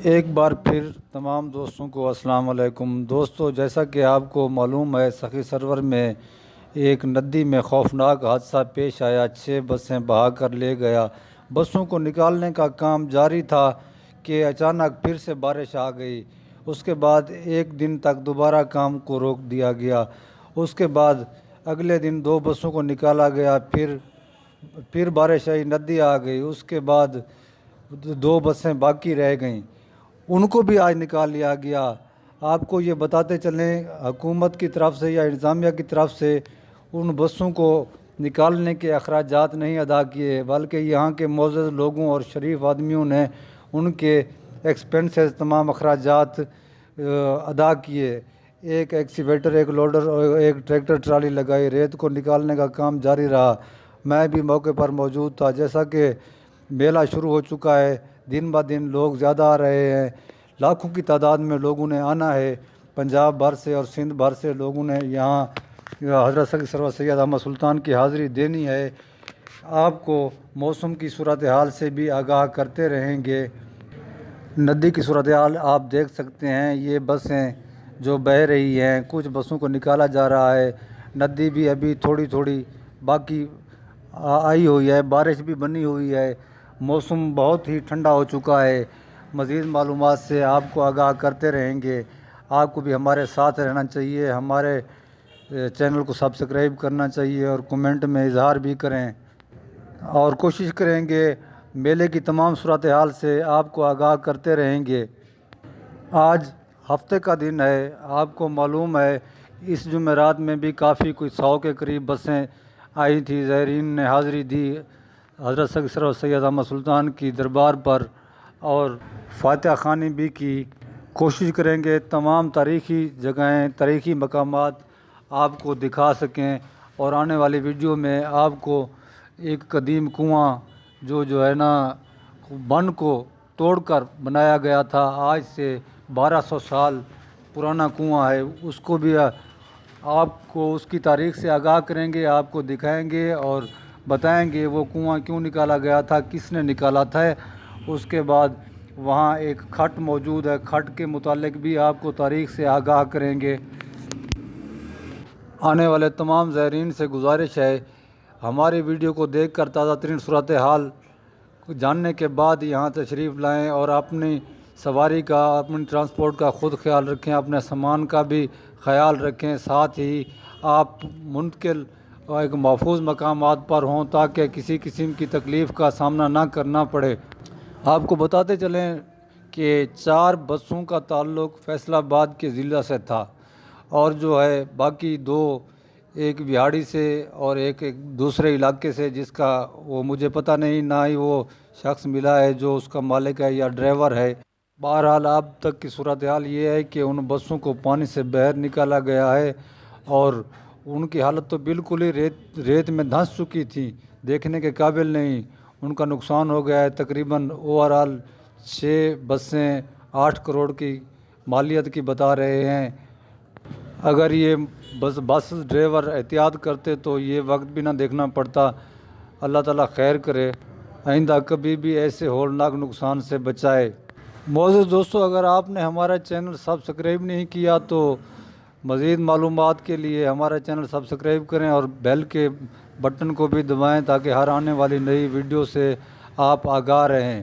ایک بار پھر تمام دوستوں کو السلام علیکم دوستو، جیسا کہ آپ کو معلوم ہے سخی سرور میں ایک ندی میں خوفناک حادثہ پیش آیا۔ 6 بسیں بہا کر لے گیا۔ بسوں کو نکالنے کا کام جاری تھا کہ اچانک پھر سے بارش آ گئی۔ اس کے بعد ایک دن تک دوبارہ کام کو روک دیا گیا۔ اس کے بعد اگلے دن 2 بسوں کو نکالا گیا، پھر بارش آئی، ندی آ گئی۔ اس کے بعد 2 بسیں باقی رہ گئیں، ان کو بھی آج نکال لیا گیا۔ آپ کو یہ بتاتے چلیں، حکومت کی طرف سے یا انتظامیہ کی طرف سے ان بسوں کو نکالنے کے اخراجات نہیں ادا کیے، بلکہ یہاں کے معزز لوگوں اور شریف آدمیوں نے ان کے ایکسپنسز، تمام اخراجات ادا کیے۔ ایک ایکسیویٹر، ایک لوڈر اور ایک ٹریکٹر ٹرالی لگائی، ریت کو نکالنے کا کام جاری رہا۔ میں بھی موقع پر موجود تھا۔ جیسا کہ میلہ شروع ہو چکا ہے، دن بہ دن لوگ زیادہ آ رہے ہیں، لاکھوں کی تعداد میں لوگوں نے آنا ہے۔ پنجاب بھر سے اور سندھ بھر سے لوگوں نے یہاں حضرت سید سرور سید احمد سلطان کی حاضری دینی ہے۔ آپ کو موسم کی صورتحال سے بھی آگاہ کرتے رہیں گے۔ ندی کی صورتحال آپ دیکھ سکتے ہیں، یہ بسیں جو بہہ رہی ہیں، کچھ بسوں کو نکالا جا رہا ہے۔ ندی بھی ابھی تھوڑی تھوڑی باقی آئی ہوئی ہے، بارش بھی بنی ہوئی ہے، موسم بہت ہی ٹھنڈا ہو چکا ہے۔ مزید معلومات سے آپ کو آگاہ کرتے رہیں گے۔ آپ کو بھی ہمارے ساتھ رہنا چاہیے، ہمارے چینل کو سبسکرائب کرنا چاہیے اور کمنٹ میں اظہار بھی کریں، اور کوشش کریں گے میلے کی تمام صورتحال سے آپ کو آگاہ کرتے رہیں گے۔ آج ہفتے کا دن ہے، آپ کو معلوم ہے اس جمعرات میں بھی کافی کچھ 100 کے قریب بسیں آئی تھی۔ زائرین نے حاضری دی حضرت سید سید احمد سلطان کی دربار پر اور فاتحہ خوانی بھی کی۔ کوشش کریں گے تمام تاریخی جگہیں، تاریخی مقامات آپ کو دکھا سکیں، اور آنے والی ویڈیو میں آپ کو ایک قدیم کنواں جو ہے نا، بند کو توڑ کر بنایا گیا تھا، آج سے 1200 سال پرانا کنواں ہے، اس کو بھی آپ کو اس کی تاریخ سے آگاہ کریں گے، آپ کو دکھائیں گے اور بتائیں گے وہ کنواں کیوں نکالا گیا تھا، کس نے نکالا تھا۔ اس کے بعد وہاں ایک کھٹ موجود ہے، کھٹ کے متعلق بھی آپ کو تاریخ سے آگاہ کریں گے۔ آنے والے تمام زائرین سے گزارش ہے، ہماری ویڈیو کو دیکھ کر تازہ ترین صورتحال جاننے کے بعد یہاں تشریف لائیں اور اپنی سواری کا، اپنی ٹرانسپورٹ کا خود خیال رکھیں، اپنے سامان کا بھی خیال رکھیں، ساتھ ہی آپ منتقل ایک محفوظ مقامات پر ہوں تاکہ کسی قسم کی تکلیف کا سامنا نہ کرنا پڑے۔ آپ کو بتاتے چلیں کہ 4 بسوں کا تعلق فیصل آباد کے ضلع سے تھا، اور جو ہے باقی 2 ایک وہاڑی سے اور ایک دوسرے علاقے سے، جس کا وہ مجھے پتہ نہیں، نہ ہی وہ شخص ملا ہے جو اس کا مالک ہے یا ڈرائیور ہے۔ بہرحال اب تک کی صورتحال یہ ہے کہ ان بسوں کو پانی سے باہر نکالا گیا ہے، اور ان کی حالت تو بالکل ہی ریت میں دھنس چکی تھی، دیکھنے کے قابل نہیں۔ ان کا نقصان ہو گیا ہے تقریباً اوورآل 6 بسیں 8 کروڑ کی مالیت کی بتا رہے ہیں۔ اگر یہ بس ڈرائیور احتیاط کرتے تو یہ وقت بھی نہ دیکھنا پڑتا۔ اللہ تعالیٰ خیر کرے، آئندہ کبھی بھی ایسے ہولناک نقصان سے بچائے۔ معزز دوستو، اگر آپ نے ہمارا چینل سبسکرائب نہیں کیا تو مزید معلومات کے لیے ہمارا چینل سبسکرائب کریں اور بیل کے بٹن کو بھی دبائیں تاکہ ہر آنے والی نئی ویڈیو سے آپ آگاہ رہیں۔